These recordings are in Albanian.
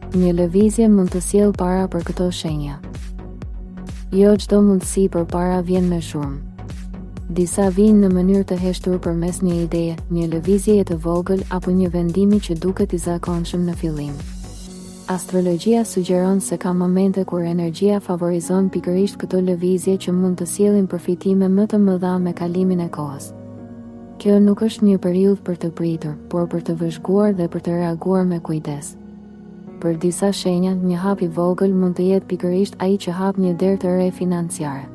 Një lëvizje mund të sjellë para për këto shenja. Jo çdo mundësi për para vjen me shurmë. Disa vinë në mënyrë të heshtur përmes një ideje, një lëvizjeje të vogël apo një vendimi që duket i zakonshëm në fillim. Astrologjia sugjeron se ka momente kur energjia favorizon pikërisht këto lëvizje që mund të sjellin përfitime më të mëdha me kalimin e kohës. Kjo nuk është një periudhë për të pritur, por për të vëzhguar dhe për të reaguar me kujdes. Për disa shenja, një hap i vogël mund të jetë pikërisht ai që hap një derë të re financiare.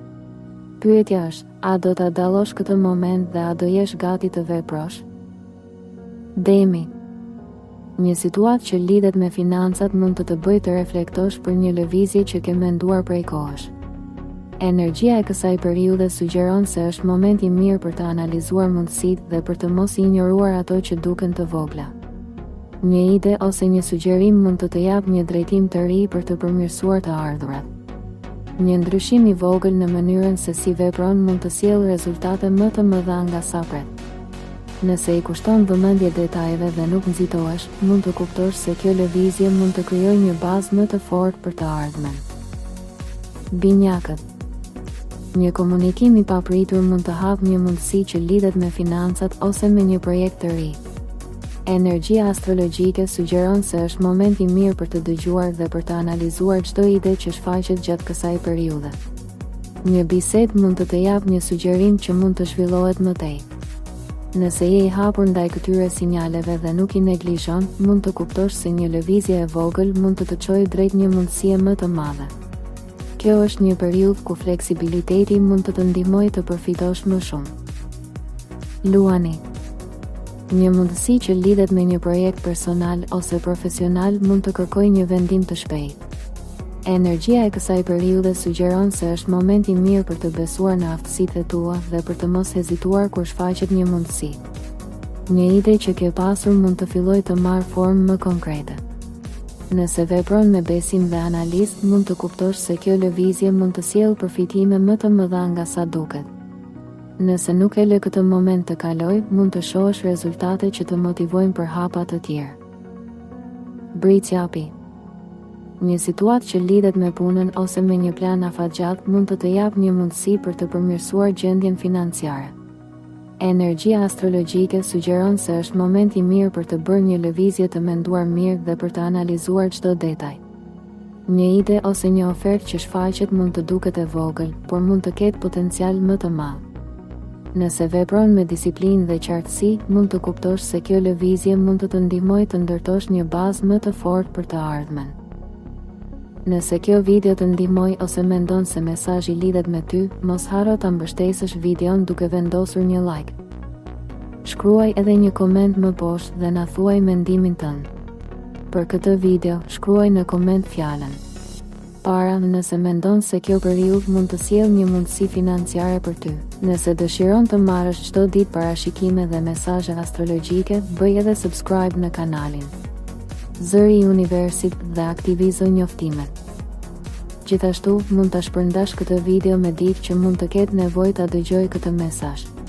Pyetja është, a do ta dallosh këtë moment dhe a do jesh gati të veprosh? Demi. Një situatë që lidhet me financat mund të bëjë të reflektosh për një lëvizje që ke menduar prej kohësh. Energjia e kësaj periudhe sugjeron se është moment i mirë për të analizuar mundësitë dhe për të mos i injoruar ato që duken të vogla. Një ide ose një sugjerim mund të japë një drejtim të ri për të përmirësuar të ardhurat. Një ndryshim i vogël në mënyrën se si vepron mund të sjellë rezultate më të mëdha nga sa pret. Nëse i kushton vëmendje detajeve dhe nuk nxitohesh, mund të kuptosh se kjo lëvizje mund të krijojë një bazë më të fortë për të ardhmen. Binjakët. Një komunikim i papritur mund të hapë një mundësi që lidhet me financat ose me një projekt të ri. Energjia astrologjike sugjeron se është moment i mirë për të dëgjuar dhe për të analizuar çdo ide që shfaqet gjatë kësaj periudhe. Një bisedë mund të japë një sugjerim që mund të zhvillohet më tej. Nëse je i hapur ndaj këtyre sinjaleve dhe nuk i neglizhon, mund të kuptosh se një lëvizje e vogël mund të çojë drejt një mundësie më të madhe. Kjo është një periudhë ku fleksibiliteti mund të ndihmojë të përfitosh më shumë. Luani. Një mundësi që lidhet me një projekt personal ose profesional mund të kërkojë një vendim të shpejtë. Energjia e kësaj periudhe sugjeron se është moment i mirë për të besuar në aftësitë e tua dhe për të mos hezituar kur shfaqet një mundësi. Një ide që ke pasur mund të fillojë të marrë formë më konkrete. Nëse vepron me besim dhe analizë, mund të kuptosh se kjo lëvizje mund të sjellë përfitime më të mëdha nga sa duket. Nëse nuk e lë këtë moment të kaloj, mund të shohësh rezultate që të motivojnë për hapa të tjerë. Britsjapi. Një situatë që lidhet me punën ose me një plan afatgjat mund të japë një mundësi për të përmirësuar gjendjen financiare. Energjia astrologjike sugjeron se është moment i mirë për të bërë një lëvizje të menduar mirë dhe për të analizuar çdo detaj. Një ide ose një ofertë që shfaqet mund të duket e vogël, por mund të ketë potencial më të madh. Nëse vepron me disiplinë dhe qartësi, mund të kuptosh se kjo lëvizje mund të të ndihmojë të ndërtosh një bazë më të fortë për të ardhmen. Nëse kjo video të ndihmoi ose mendon se mesazhi lidhet me ty, mos harro ta mbështesësh videon duke vendosur një like. Shkruaj edhe një koment më poshtë dhe na thuaj mendimin tënd. Për këtë video, shkruaj në koment fjalën para nëse mendon se kjo periudhë mund të sjellë një mundësi financiare për ty. Nëse dëshiron të marrësh çdo ditë parashikime dhe mesazhe astrologjike, bëj edhe subscribe në kanalin Zëri i Universit dhe aktivizo njoftimet. Gjithashtu, mund ta shpërndash këtë video me dikë që mund të ketë nevojë ta dëgjojë këtë mesazh.